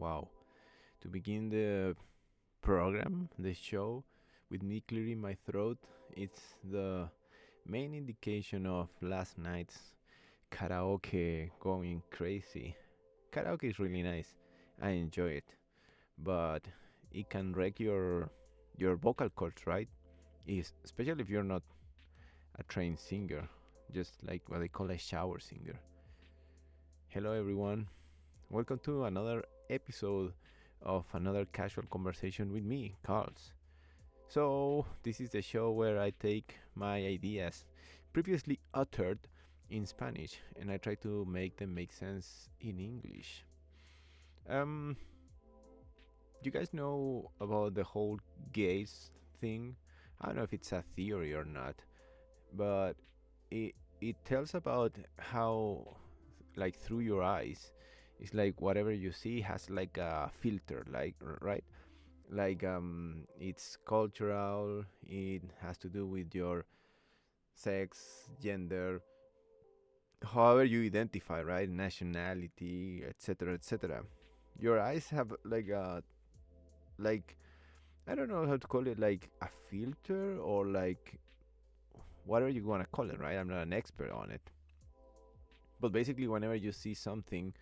Wow. To begin the program, the show, with me clearing my throat, it's the main indication of last night's karaoke going crazy. Karaoke is really nice. I enjoy it, but it can wreck your vocal cords, right? Is especially if you're not a trained singer, just like what they call a shower singer. Hello everyone. Welcome to another episode of another casual conversation with me, Carlz. So, this is the show where I take my ideas previously uttered in Spanish and I try to make them make sense in English. Um, you guys know about the whole gaze thing? I don't know if it's a theory or not, but it it tells about how like through your eyes it's like whatever you see has like a filter, like right, like it's cultural, it has to do with your sex, gender, however you identify, right, nationality, etc, etc. Your eyes have like a, like, I don't know how to call it, like a filter or like whatever you want to call it, right? I'm not an expert on it, but basically whenever you see something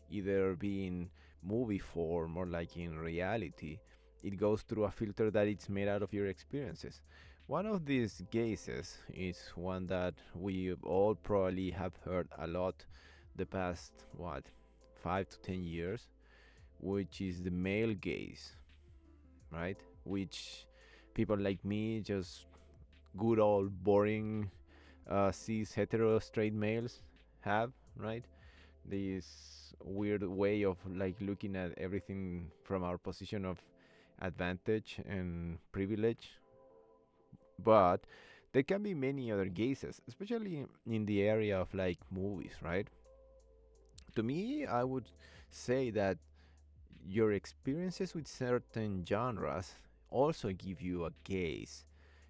either being movie form or like in reality, it goes through a filter that it's made out of your experiences. One of these gazes is one that we all probably have heard a lot the past, what, 5 to 10 years, which is the male gaze, right? Which people like me, just good old boring cis hetero straight males have, right? This weird way of like looking at everything from our position of advantage and privilege. But there can be many other gazes, especially in the area of like movies, right? To me, I would say that your experiences with certain genres also give you a gaze.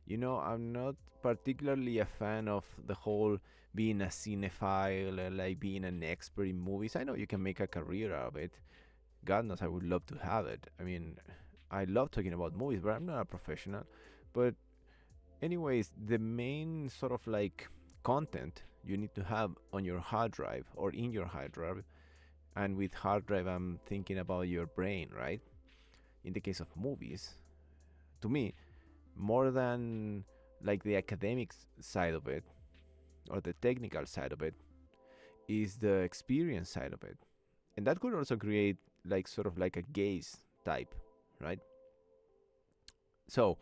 You know, I'm not particularly a fan of the whole being a cinephile, like being an expert in movies. I know you can make a career out of it. God knows I would love to have it. I mean, I love talking about movies, but I'm not a professional. But anyways, the main sort of like content you need to have on your hard drive or in your hard drive, and with hard drive I'm thinking about your brain, right? In the case of movies, to me, more than like the academic side of it or the technical side of it, is the experience side of it. And that could also create like sort of like a gaze type, right? So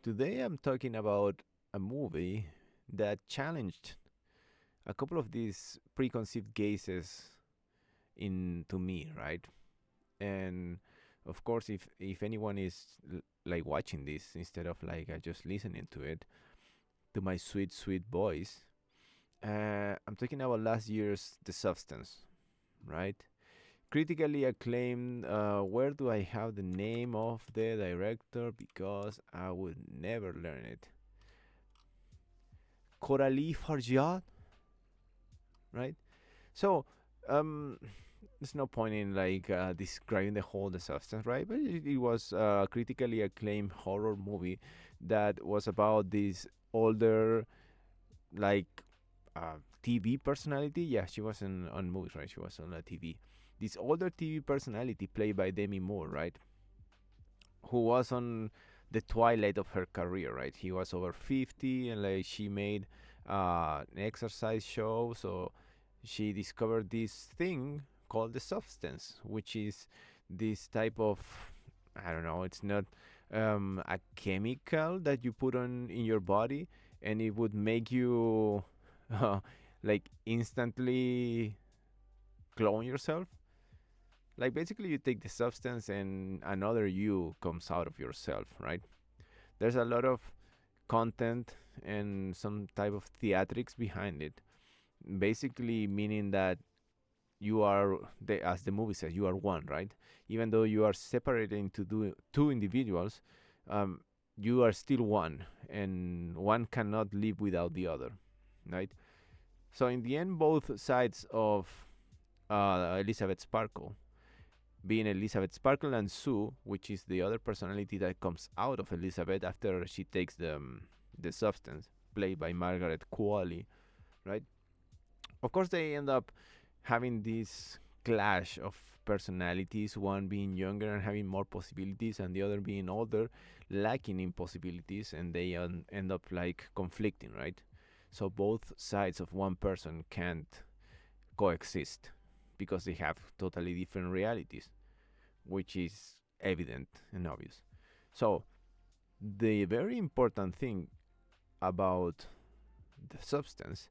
today I'm talking about a movie that challenged a couple of these preconceived gazes into me, right? And of course, if anyone is like watching this instead of like just listening to it, to my sweet voice, I'm talking about last year's The Substance, right? Critically acclaimed. Where do I have the name of the director? Because I would never learn it. Coralie Farjad, right? So, um, there's no point in like describing the whole The Substance, right? But it was a critically acclaimed horror movie that was about this older, like, TV personality. Yeah, she wasn't on movies, right? She was on a TV. This older TV personality played by Demi Moore, right? Who was on the twilight of her career, right? He was over 50 and like she made an exercise show. So she discovered this thing called the substance, which is this type of, I don't know, it's not a chemical that you put on in your body and it would make you like instantly clone yourself. Like basically you take the substance and another you comes out of yourself, right? There's a lot of content and some type of theatrics behind it, basically meaning that you are as the movie says, you are one, right? Even though you are separated into two individuals, um, you are still one, and one cannot live without the other, right? So in the end, both sides of Elizabeth Sparkle being Elizabeth Sparkle, and Sue, which is the other personality that comes out of Elizabeth after she takes the substance, played by Margaret Qualley, right? Of course, they end up having this clash of personalities, one being younger and having more possibilities, and the other being older, lacking in possibilities, and they end up like conflicting, right? So both sides of one person can't coexist because they have totally different realities, which is evident and obvious. So the very important thing about the substance,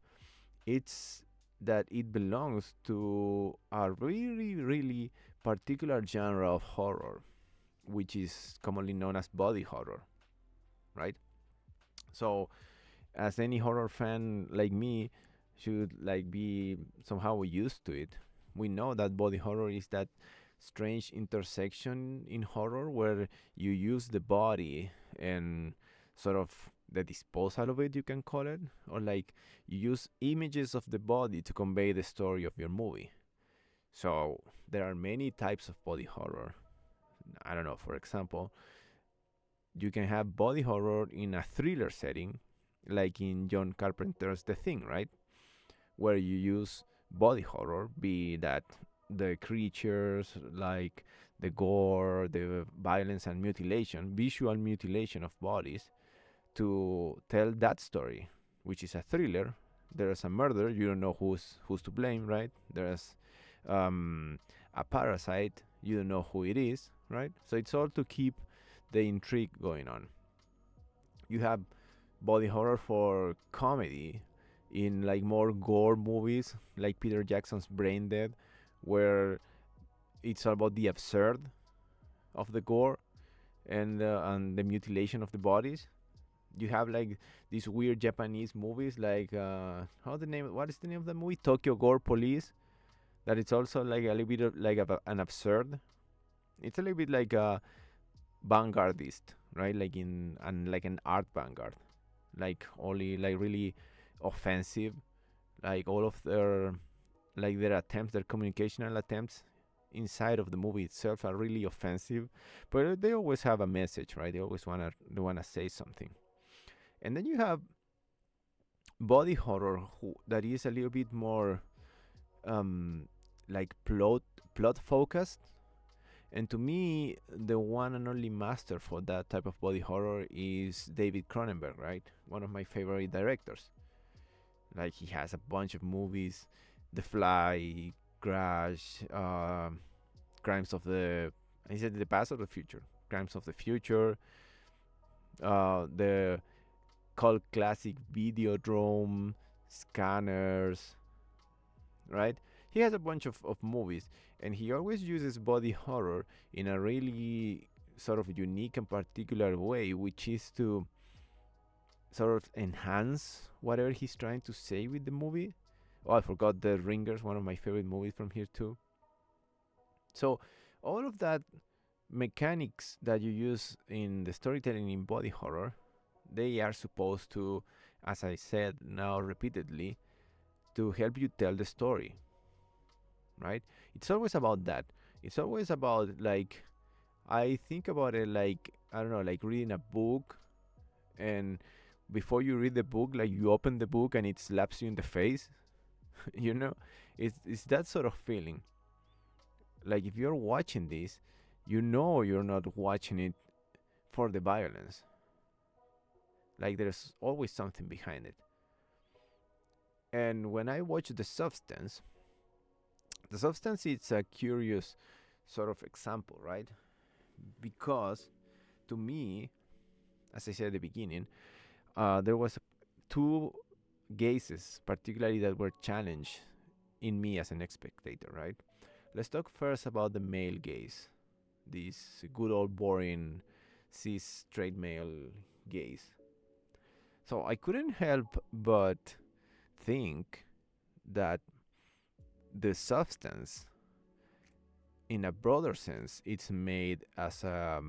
it's that it belongs to a really, really particular genre of horror, which is commonly known as body horror, right? So, as any horror fan like me should like be somehow used to it, we know that body horror is that strange intersection in horror where you use the body and sort of the disposal of it, you can call it, or like you use images of the body to convey the story of your movie. So there are many types of body horror. I don't know, for example, you can have body horror in a thriller setting, like in John Carpenter's The Thing, right? Where you use body horror, be that the creatures, like the gore, the violence and mutilation, visual mutilation of bodies, to tell that story, which is a thriller. There's a murder, you don't know who's to blame, right? There's a parasite, you don't know who it is, right? So it's all to keep the intrigue going on. You have body horror for comedy in like more gore movies, like Peter Jackson's Brain Dead, where it's all about the absurd of the gore and the mutilation of the bodies. You have like these weird Japanese movies, like what is the name of the movie? Tokyo Gore Police. That it's also like a little bit of like an absurd. It's a little bit like a vanguardist, right? Like in and like an art vanguard, like only like really offensive. Like all of their attempts, their communicational attempts inside of the movie itself are really offensive, but they always have a message, right? They wanna say something. And then you have body horror that is a little bit more like plot focused. And to me, the one and only master for that type of body horror is David Cronenberg, right? One of my favorite directors. Like he has a bunch of movies, The Fly, Crash, Crimes of the, I said the past or the future, Crimes of the Future, the cult classic Videodrome, Scanners, right? He has a bunch of movies, and he always uses body horror in a really sort of unique and particular way, which is to sort of enhance whatever he's trying to say with the movie. Oh, I forgot The Ringers, one of my favorite movies from here too. So all of that mechanics that you use in the storytelling in body horror, they are supposed to, as I said now repeatedly, to help you tell the story, right? It's always about that. It's always about like, I think about it like, I don't know, like reading a book, and before you read the book, like you open the book and it slaps you in the face. you know, it's that sort of feeling. Like if you're watching this, you know you're not watching it for the violence. Like there's always something behind it. And when I watch the substance is a curious sort of example, right? Because to me, as I said at the beginning, there was two gazes, particularly that were challenged in me as an spectator, right? Let's talk first about the male gaze, this good old boring cis straight male gaze. So I couldn't help but think that the substance, in a broader sense, it's made as a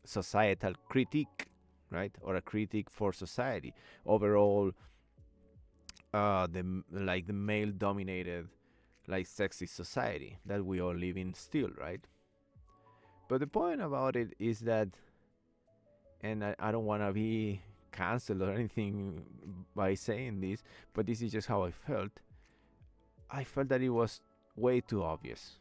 societal critique, right, or a critique for society overall. The male dominated like sexist society that we all live in still, right? But the point about it is that, and I don't want to be canceled or anything by saying this, but this is just how I felt. I felt that it was way too obvious.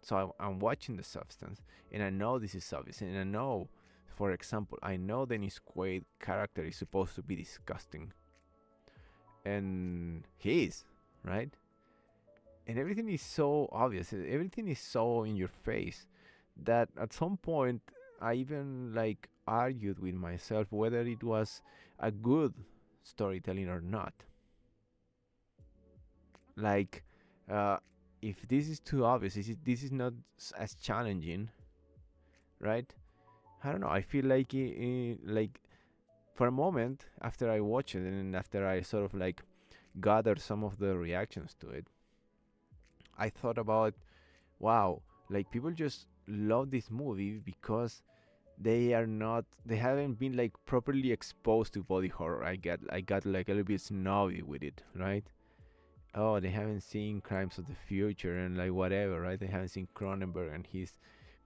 So I'm watching the substance, and I know this is obvious, and I know, for example, I know Dennis Quaid character is supposed to be disgusting, and he is, right? And everything is so obvious, everything is so in your face, that at some point I even like argued with myself whether it was a good storytelling or not. Like, uh, if this is too obvious, this is not as challenging, right? I don't know. I feel like for a moment after I watched it and after I sort of like gathered some of the reactions to it, I thought about, wow, like people just love this movie because they haven't been like properly exposed to body horror. I got like a little bit snobby with it, right? Oh, they haven't seen Crimes of the Future and like whatever, right? They haven't seen Cronenberg and his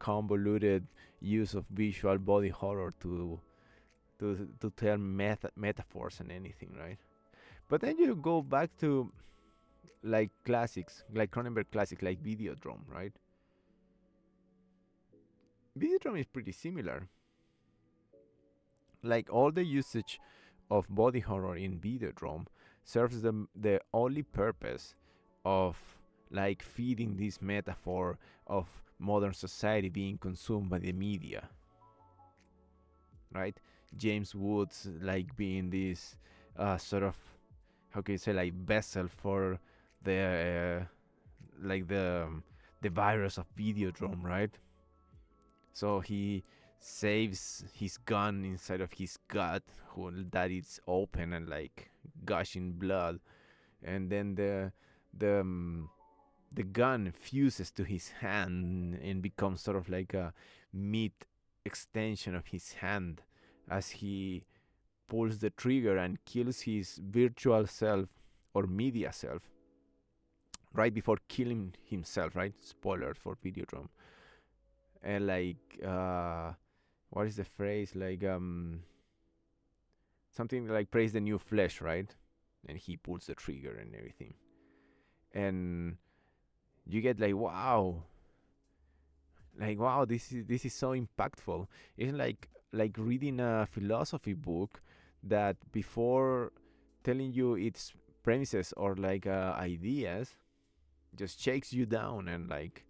convoluted use of visual body horror to tell metaphors and anything, right? But then you go back to like classics, like Cronenberg classics, like Videodrome, right? Videodrome is pretty similar. Like all the usage of body horror in Videodrome serves the only purpose of like feeding this metaphor of modern society being consumed by the media, right? James Woods like being this sort of, how can you say, like vessel for the like the virus of Videodrome, right? So he saves his gun inside of his gut, that it's open and like gushing blood, and then the the gun fuses to his hand and becomes sort of like a meat extension of his hand as he pulls the trigger and kills his virtual self or media self right before killing himself, right? Spoiler for Videodrome. And like what is the phrase, like something like praise the new flesh, right? And he pulls the trigger and everything, and you get like wow, this is so impactful. It's like reading a philosophy book that before telling you its premises or like ideas just shakes you down and like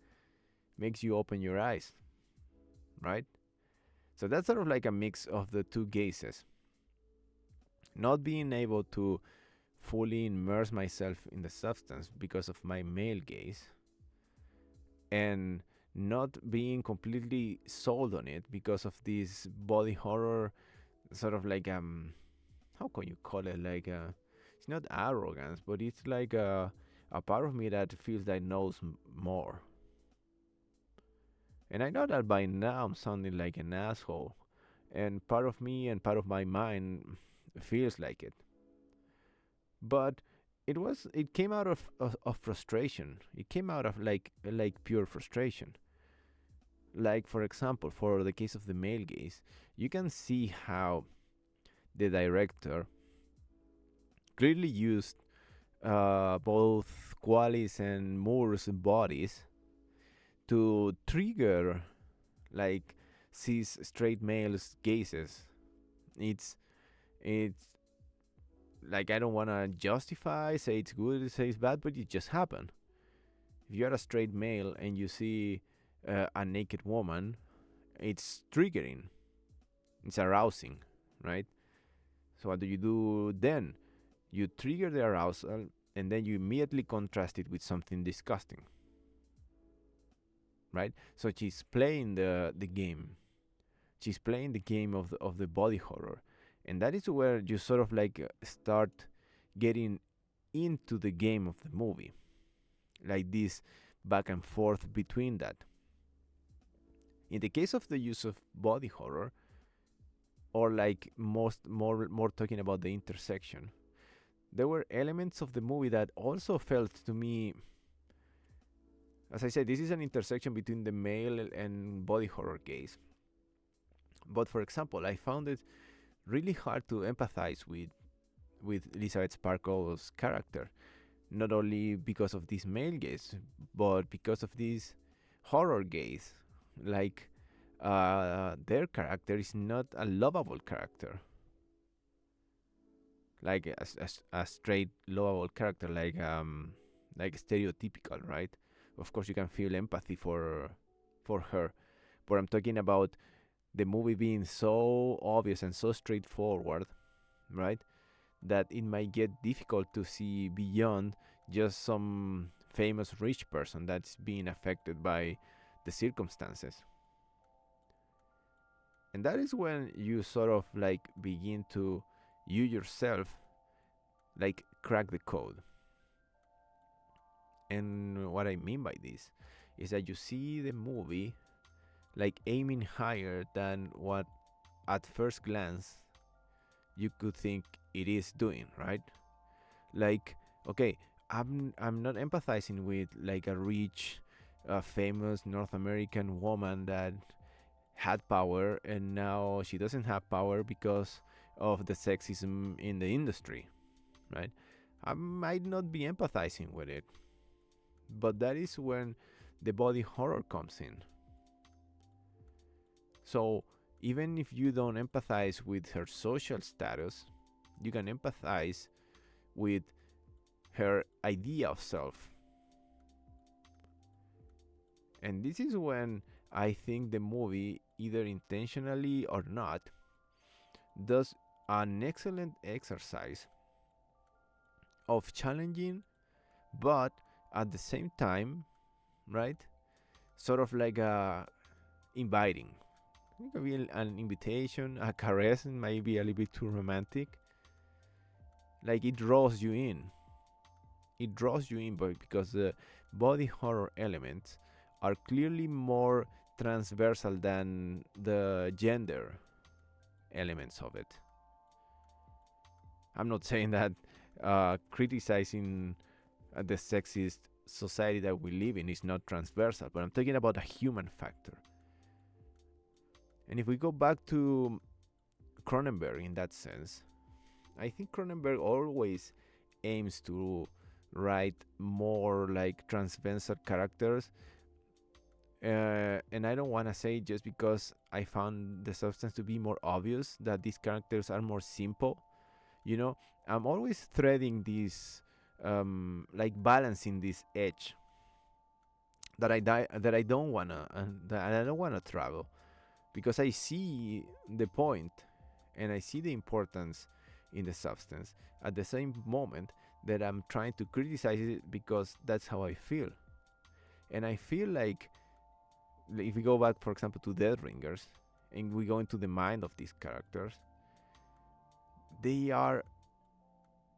makes you open your eyes, right? So that's sort of like a mix of the two gazes. Not being able to fully immerse myself in the substance because of my male gaze, and not being completely sold on it because of this body horror sort of like how can you call it, like it's not arrogance, but it's like a part of me that feels that knows more. And I know that by now I'm sounding like an asshole, and part of me and part of my mind feels like it. But it came out of frustration. It came out of like pure frustration. Like for example, for the case of the male gaze, you can see how the director clearly used both Quali's and Moore's bodies to trigger like cis straight males' gazes. It's like, I don't want to justify, say it's good, say it's bad, but it just happened. If you're a straight male and you see a naked woman, it's triggering, it's arousing, right? So what do you do then? You trigger the arousal and then you immediately contrast it with something disgusting, right? So she's playing the game. She's playing the game of the body horror, and that is where you sort of like start getting into the game of the movie, like this back and forth between that. In the case of the use of body horror, or like more talking about the intersection, there were elements of the movie that also felt to me, as I said, this is an intersection between the male and body horror gaze. But for example, I found it really hard to empathize with Elizabeth Sparkle's character, not only because of this male gaze, but because of this horror gaze. Like, their character is not a lovable character, like a straight lovable character, like stereotypical, right? Of course, you can feel empathy for her, but I'm talking about the movie being so obvious and so straightforward, right? That it might get difficult to see beyond just some famous rich person that's being affected by the circumstances. And that is when you sort of like begin to, you yourself, like crack the code. And what I mean by this is that you see the movie like aiming higher than what at first glance you could think it is doing, right? Like, okay, I'm not empathizing with like a rich, famous North American woman that had power and now she doesn't have power because of the sexism in the industry, right? I might not be empathizing with it, but that is when the body horror comes in. So even if you don't empathize with her social status, you can empathize with her idea of self. And this is when I think the movie, either intentionally or not, does an excellent exercise of challenging, but at the same time, right? Sort of like inviting. It could be an invitation, a caress, might be a little bit too romantic. Like it draws you in. It draws you in, but because the body horror elements are clearly more transversal than the gender elements of it. I'm not saying that criticizing the sexist society that we live in is not transversal, but I'm talking about a human factor. And if we go back to Cronenberg in that sense, I think Cronenberg always aims to write more like transversal characters. And I don't want to say just because I found the substance to be more obvious that these characters are more simple. You know, I'm always threading this, like balancing this edge that I don't wanna that I don't wanna travel, because I see the point and I see the importance in the substance at the same moment that I'm trying to criticize it because that's how I feel. And I feel like if we go back, for example, to Death Ringers and we go into the mind of these characters, they are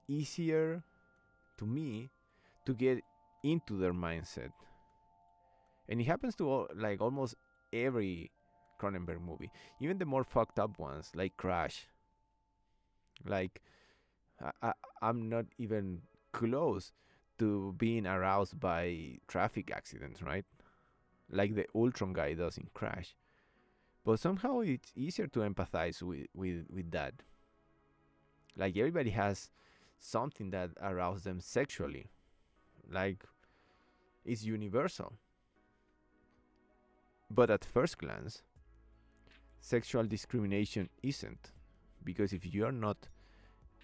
easier to me to get into their mindset. And it happens to like almost every Cronenberg movie, even the more fucked up ones like Crash. Like I'm not even close to being aroused by traffic accidents, right? Like the Ultron guy does in Crash. But somehow it's easier to empathize with that. Like everybody has something that arouses them sexually. Like it's universal. But at first glance, sexual discrimination isn't. Because if you are not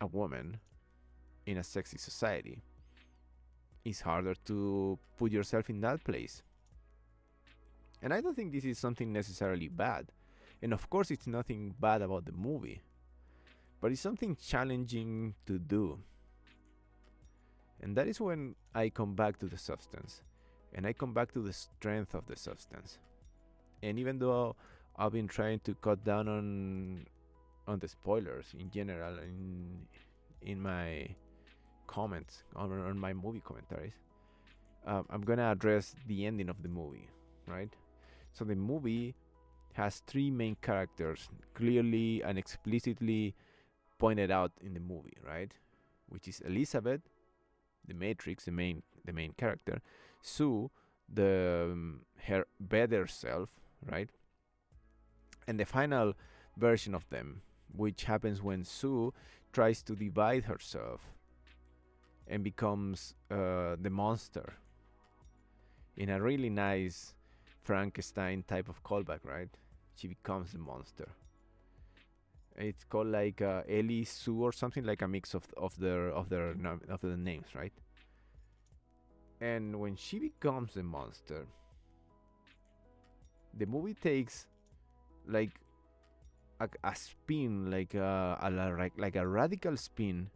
a woman in a sexy society, it's harder to put yourself in that place. And I don't think this is something necessarily bad. And of course, it's nothing bad about the movie. But it's something challenging to do. And that is when I come back to the substance. And I come back to the strength of the substance. And even though I've been trying to cut down on the spoilers in general in my comments on my movie commentaries, I'm gonna address the ending of the movie, right? So the movie has three main characters clearly and explicitly pointed out in the movie, right? which is Elizabeth, the Matrix, the main character, Sue, the her better self, right? And the final version of them, which happens when Sue tries to divide herself and becomes the monster in a really nice Frankenstein type of callback, right? She becomes the monster. It's called like Ellie Sue or something, like a mix of the names, right? And when she becomes the monster, the movie takes like a spin, like a radical spin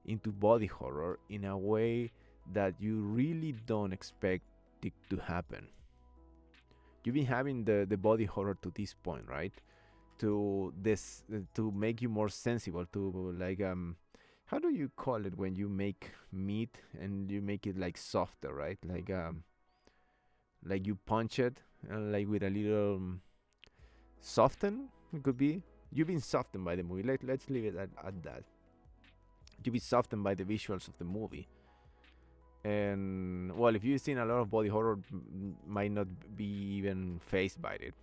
into body horror in a way that you really don't expect it to happen. You've been having the body horror to this point, right? To make you more sensible to like how do you call it when you make meat and you make it like softer, right? Like you punch it like with a little soften, it could be. You've been softened by the movie. Let's leave it at that. You've been softened by the visuals of the movie. And well, if you've seen a lot of body horror, might not be even phased by it.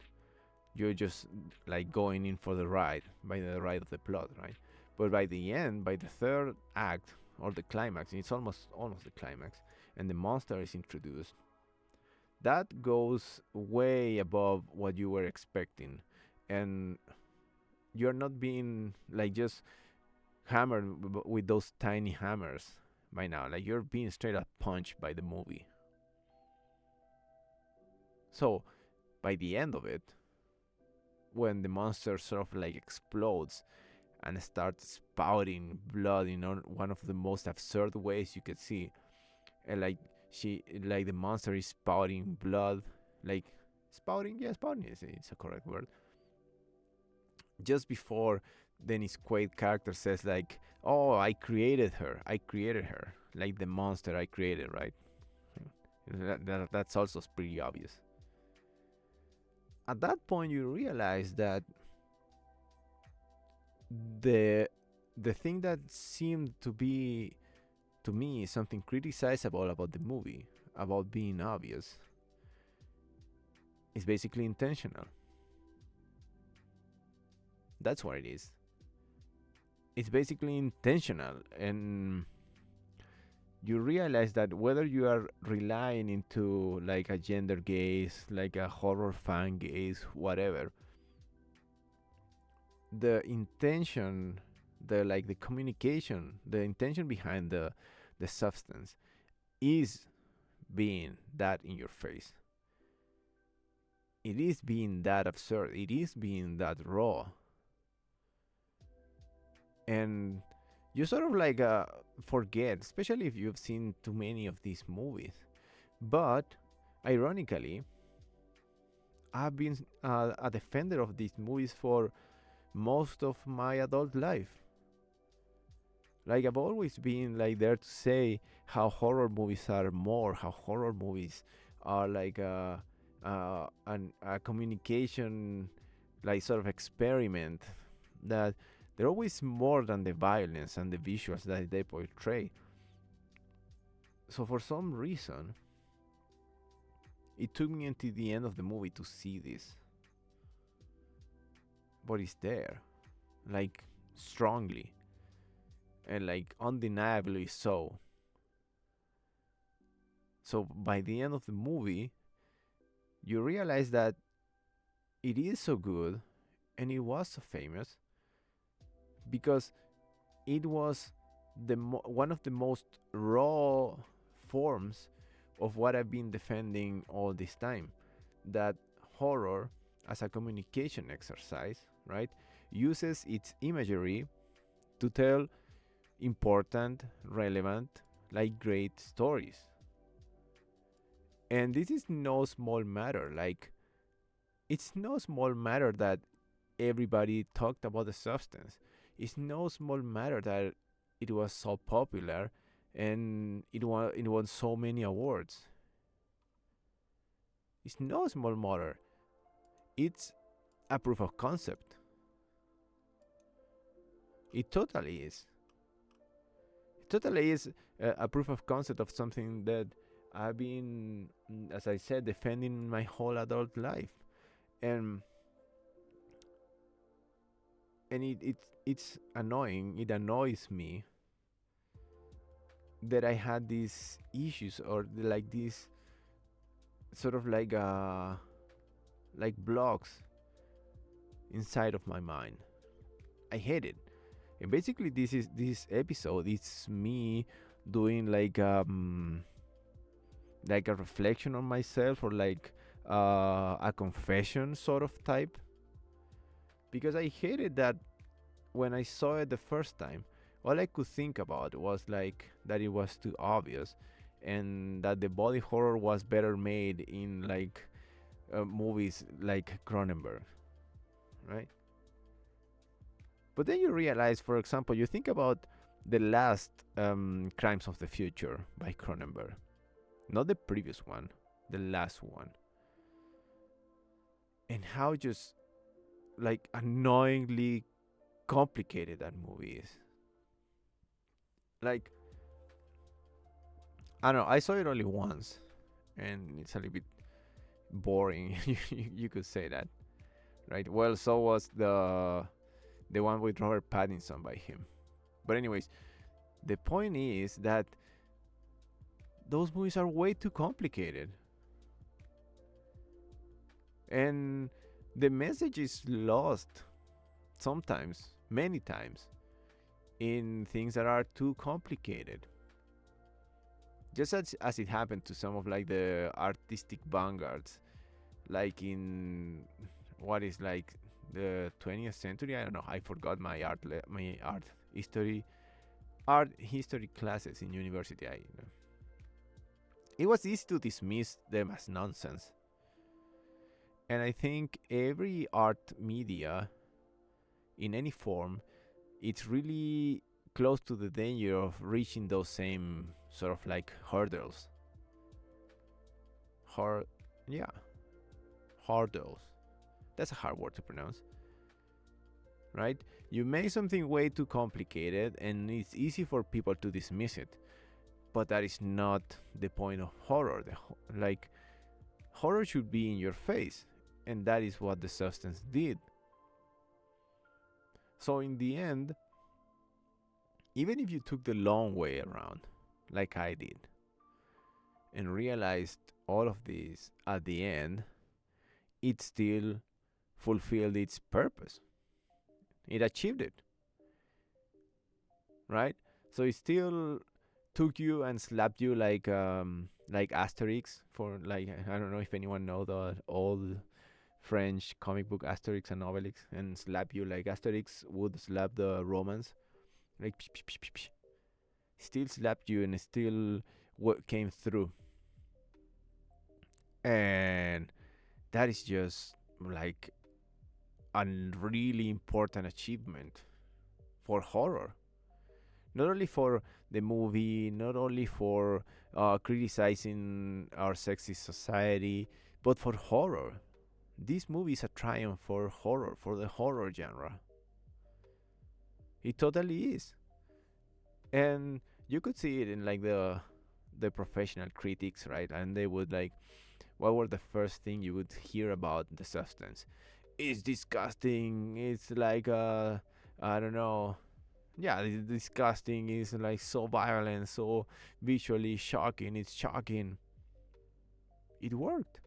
You're just like going in for the ride, by the ride of the plot, right? But by the end, by the third act or the climax, it's almost the climax, and the monster is introduced. That goes way above what you were expecting, and you're not being like just hammered with those tiny hammers by now. Like you're being straight up punched by the movie. So by the end of it, when the monster sort of like explodes and starts spouting blood in one of the most absurd ways you could see, and like the monster is spouting blood, like spouting, yeah, spouting is it's a correct word. Just before Dennis Quaid character says like, "Oh, I created her," like the monster I created, right? That's also pretty obvious. At that point, you realize that the the thing that seemed to be to me something criticizable about the movie, about being obvious, is basically intentional. That's what it is. It's basically intentional, and you realize that whether you are relying into like a gender gaze, like a horror fan gaze, whatever, the intention, the communication, the intention behind the substance is being that in your face. It is being that absurd. It is being that raw. And you sort of like forget, especially if you've seen too many of these movies. But ironically, I've been a defender of these movies for most of my adult life. Like I've always been like there to say how horror movies are more, how horror movies are like a communication, like sort of experiment, that they're always more than the violence and the visuals that they portray. So for some reason, it took me until the end of the movie to see this, but it's there, like strongly and like undeniably so. So by the end of the movie, you realize that it is so good and it was so famous because it was one of the most raw forms of what I've been defending all this time, that horror as a communication exercise, right, uses its imagery to tell important, relevant, like great stories. And this is no small matter. Like, it's no small matter that everybody talked about the substance. It's no small matter that it was so popular and it won so many awards. It's no small matter. It's a proof of concept. It totally is. totally is a proof of concept of something that I've been, as I said, defending my whole adult life, and it's annoying. It annoys me that I had these issues or like these sort of like blocks inside of my mind. I hate it. And basically, this episode. It's me doing like a reflection on myself, or like a confession sort of type, because I hated that when I saw it the first time. All I could think about was like that it was too obvious, and that the body horror was better made in like movies like Cronenberg, right? But then you realize, for example, you think about the last Crimes of the Future by Cronenberg, not the previous one, the last one, and how just like annoyingly complicated that movie is. Like, I don't know, I saw it only once, and it's a little bit boring. You could say that, right? Well, so was the one with Robert Pattinson by him. But anyways, the point is that those movies are way too complicated, and the message is lost sometimes, many times, in things that are too complicated. Just as it happened to some of like the artistic vanguards, like in what is like the 20th century. I don't know. I forgot my art history classes in university. It was easy to dismiss them as nonsense, and I think every art media in any form, it's really close to the danger of reaching those same sort of like hurdles. Hard, yeah, hurdles. That's a hard word to pronounce, right? You make something way too complicated, and it's easy for people to dismiss it. But that is not the point of horror. Like, horror should be in your face, and that is what the substance did. So in the end, even if you took the long way around, like I did, and realized all of this at the end, it still fulfilled its purpose. It achieved it, right? So it still took you and slapped you like Asterix, for like, I don't know if anyone know the old French comic book Asterix and Obelix, and slap you like Asterix would slap the Romans, like psh, psh, psh, psh, psh. Still slapped you and still what came through, and that is just like a really important achievement for horror. Not only for the movie, not only for criticizing our sexist society, but for horror. This movie is a triumph for horror, for the horror genre. It totally is. And you could see it in like the professional critics, right? And they would like, what were the first thing you would hear about the substance? It's disgusting. It's like I don't know. Yeah, it's disgusting. It's like so violent, so visually shocking. It's shocking. It worked,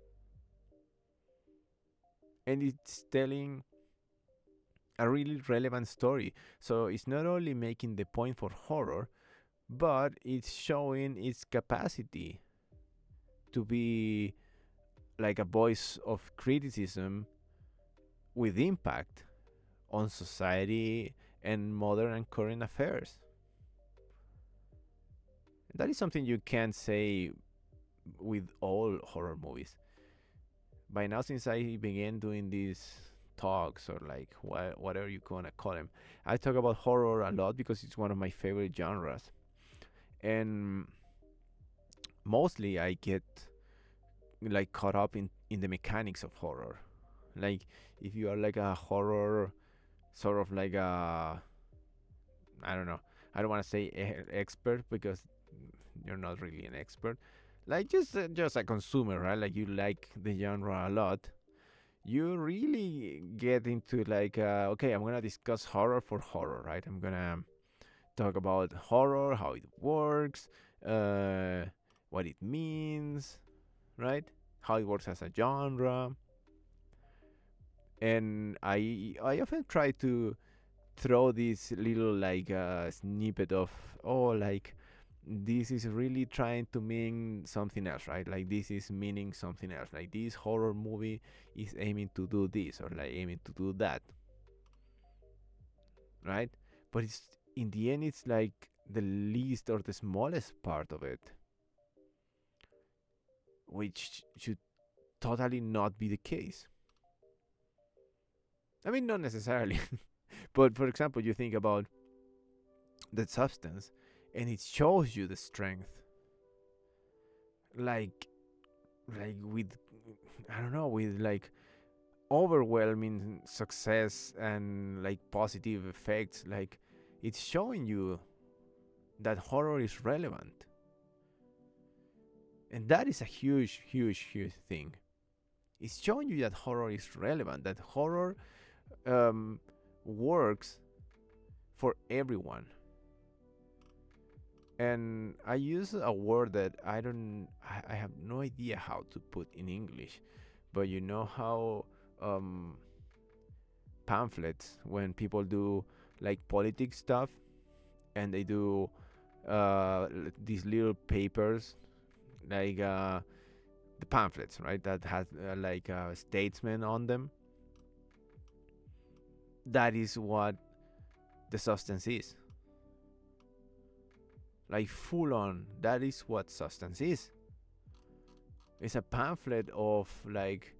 and it's telling a really relevant story. So it's not only making the point for horror, but it's showing its capacity to be like a voice of criticism with impact on society and modern and current affairs. That is something you can't say with all horror movies. By now, since I began doing these talks, or like whatever you gonna call them, I talk about horror a lot because it's one of my favorite genres, and mostly I get like caught up in the mechanics of horror. Like, if you are like a horror sort of like a, I don't know, I don't want to say expert because you're not really an expert. Like just a consumer, right? Like you like the genre a lot. You really get into like okay, I'm gonna discuss horror for horror, right? I'm gonna talk about horror, how it works, uh, what it means, right? How it works as a genre, and I often try to throw this little like snippet of like this is really trying to mean something else, right? Like this is meaning something else. Like this horror movie is aiming to do this or like aiming to do that, right? But it's in the end, it's like the least or the smallest part of it, which should totally not be the case. I mean, not necessarily, but for example, you think about the substance, and it shows you the strength, like with I don't know, with like overwhelming success and like positive effects, like it's showing you that horror is relevant, and that is a huge thing. It's showing you that horror is relevant, that horror um, works for everyone. And I use a word that I have no idea how to put in English, but you know how um, pamphlets, when people do like politics stuff, and they do these little papers, like the pamphlets, right? That has like statesmen on them. That is what the substance is. Like full on, that is what substance is. It's a pamphlet of like,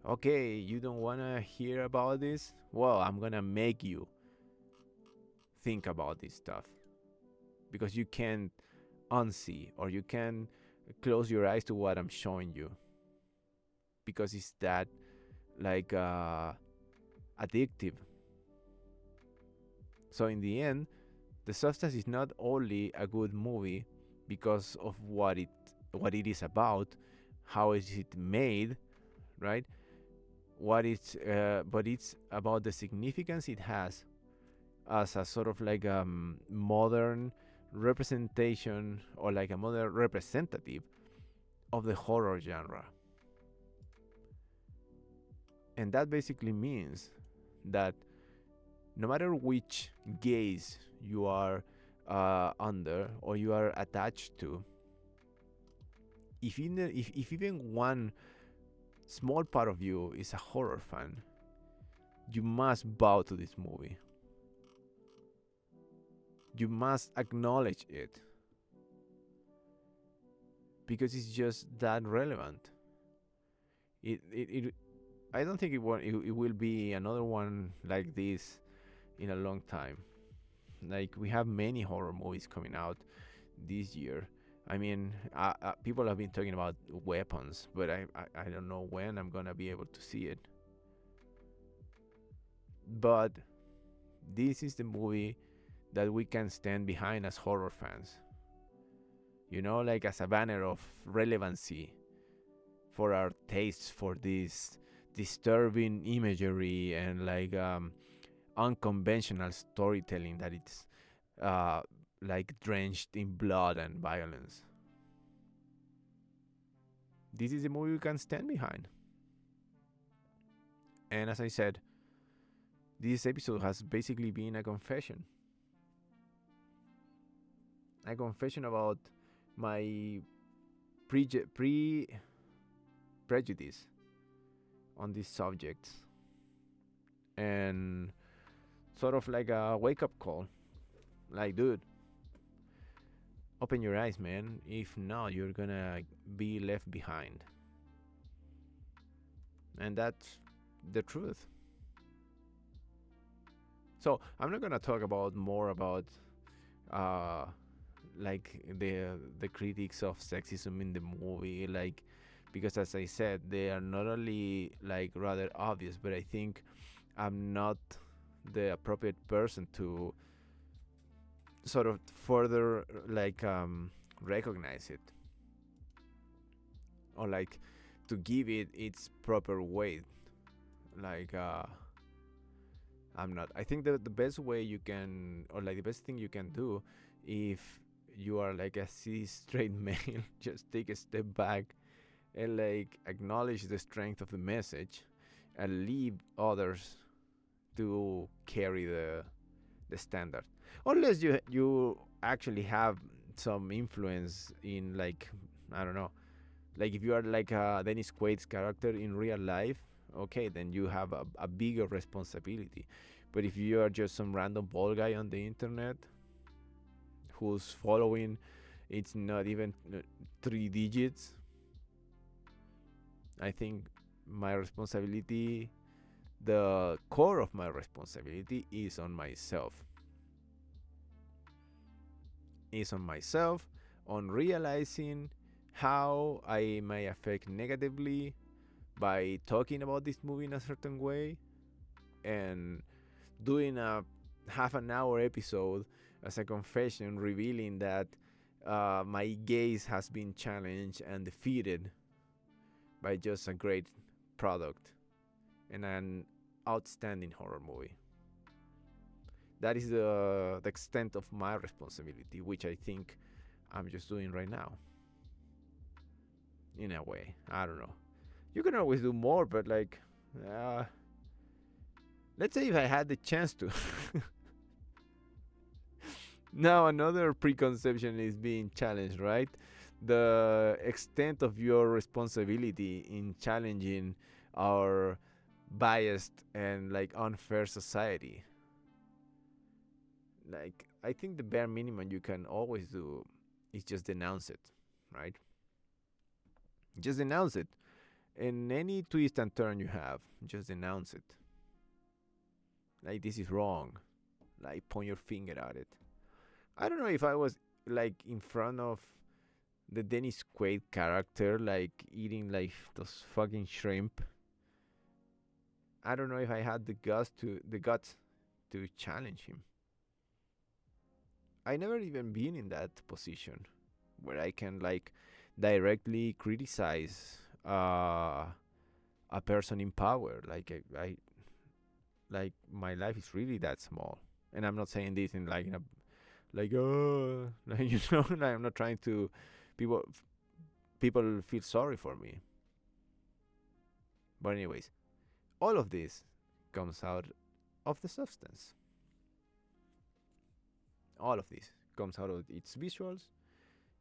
okay, you don't wanna hear about this? Well, I'm gonna make you think about this stuff because you can't unsee or you can close your eyes to what I'm showing you because it's that like addictive. So in the end, the substance is not only a good movie because of what it is about, how is it made, right? But it's about the significance it has as a sort of like modern representation or like a modern representative of the horror genre. And that basically means that no matter which gaze you are under or you are attached to, if even one small part of you is a horror fan, you must bow to this movie. You must acknowledge it because it's just that relevant. It I don't think it will be another one like this in a long time. Like we have many horror movies coming out this year. I mean, people have been talking about Weapons, but I don't know when I'm gonna be able to see it. But this is the movie that we can stand behind as horror fans. You know, like as a banner of relevancy for our tastes for this disturbing imagery and like unconventional storytelling that it's uh, like drenched in blood and violence. This is a movie we can stand behind. And as I said, this episode has basically been a confession. A confession about my pre prejudice on these subjects and sort of like a wake up call. Like, dude, open your eyes, man. If not, you're gonna be left behind. And that's the truth. So I'm not gonna talk about more about uh like the critics of sexism in the movie, like because as I said, they are not only like rather obvious, but I think I'm not the appropriate person to sort of further like recognize it, or like to give it its proper weight. Like I'm not. I think that the best way you can, or like the best thing you can do, if you are like a cis straight male, just take a step back and like acknowledge the strength of the message, and leave others to carry the standard. Unless you actually have some influence in, like, I don't know, like if you are like Dennis Quaid's character in real life, okay, then you have a bigger responsibility. But if you are just some random ball guy on the internet whose following it's not even 3 digits, I think my responsibility, the core of my responsibility, is on myself, on realizing how I may affect negatively by talking about this movie in a certain way, and doing a half an hour episode as a confession revealing that my gaze has been challenged and defeated by just a great product and an outstanding horror movie. That is the extent of my responsibility, which I think I'm just doing right now. In a way, I don't know. You can always do more, but like, uh, let's say if I had the chance to. Now another preconception is being challenged, right? The extent of your responsibility in challenging our biased and like unfair society. Like, I think the bare minimum you can always do is just denounce it, right? Just denounce it. In any twist and turn you have, just denounce it. Like, this is wrong. Like, point your finger at it. I don't know if I was like in front of the Dennis Quaid character, like eating like those fucking shrimp. I don't know if I had the guts to challenge him. I never even been in that position where I can like directly criticize a person in power. Like I like my life is really that small, and I'm not saying this in like in a like like, like I'm not trying to people people feel sorry for me. But anyways, all of this comes out of the substance. All of this comes out of its visuals,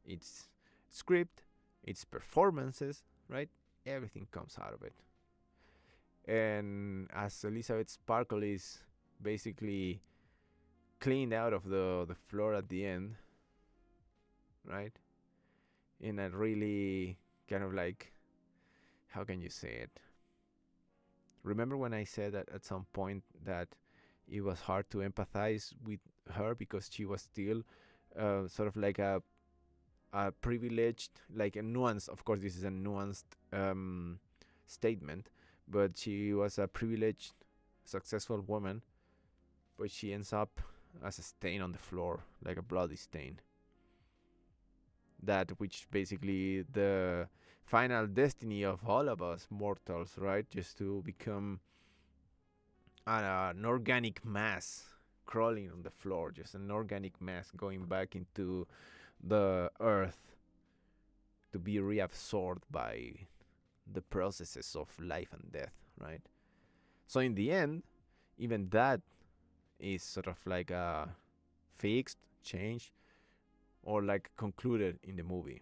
its script, its performances, right? Everything comes out of it. And as Elizabeth Sparkle is basically cleaned out of the floor at the end, right? In a really kind of like, how can you say it? Remember when I said that at some point that it was hard to empathize with her because she was still sort of like a privileged, like a nuanced, of course this is a nuanced statement, but she was a privileged, successful woman, but she ends up as a stain on the floor, like a bloody stain. That which basically the final destiny of all of us mortals, right? Just to become an organic mass crawling on the floor, just an organic mass going back into the earth to be reabsorbed by the processes of life and death, right? So in the end, even that is sort of like fixed, changed, or like concluded in the movie.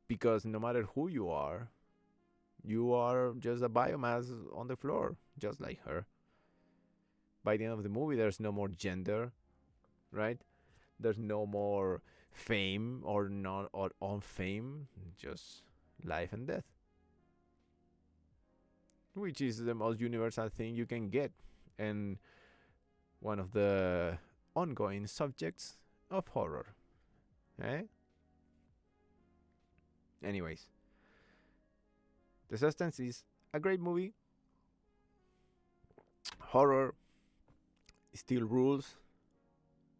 Because no matter who you are just a biomass on the floor, just like her. By the end of the movie, there's no more gender, right? There's no more fame or non or on fame, just life and death, which is the most universal thing you can get, and one of the ongoing subjects of horror. Eh? Anyways, The Substance is a great movie. Horror still rules,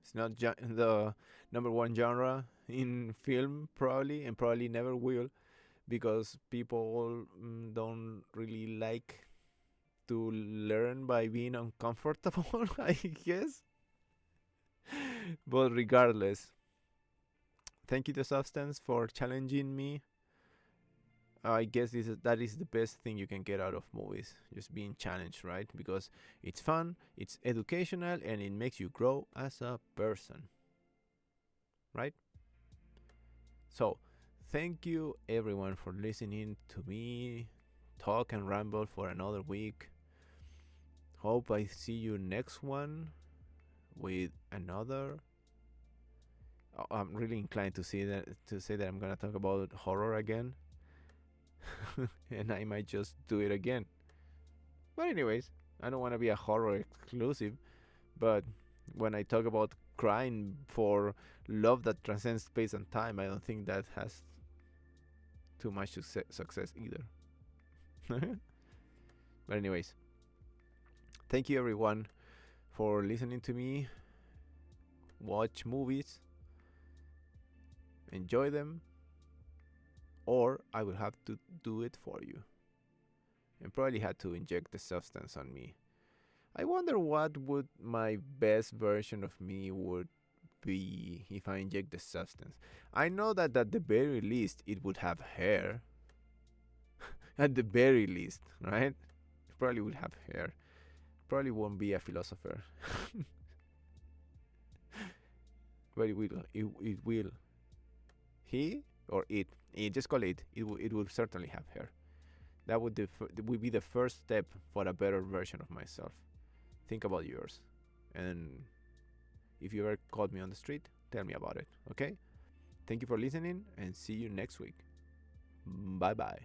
It's not the number one genre in film, probably, and probably never will, because people don't really like to learn by being uncomfortable, I guess. But regardless, thank you to Substance for challenging me. I guess that is the best thing you can get out of movies, just being challenged, right? Because it's fun, it's educational, and it makes you grow as a person, right? So, thank you everyone for listening to me talk and ramble for another week. Hope I see you next one with another. I'm really inclined to say that I'm gonna talk about horror again, and I might just do it again. But anyways, I don't want to be a horror exclusive, but when I talk about crying for love that transcends space and time, I don't think that has too much success either. But anyways, thank you everyone for listening to me. Watch movies, enjoy them, or I will have to do it for you. And probably had to inject the substance on me. I wonder what would my best version of me would be if I inject the substance. I know that at the very least it would have hair. At the very least, right? It probably would have hair. Probably won't be a philosopher. But it will. It will. He or it. Just call it. It will certainly have hair. That would be the first step for a better version of myself. Think about yours. And if you ever caught me on the street, tell me about it, okay? Thank you for listening and see you next week. Bye bye.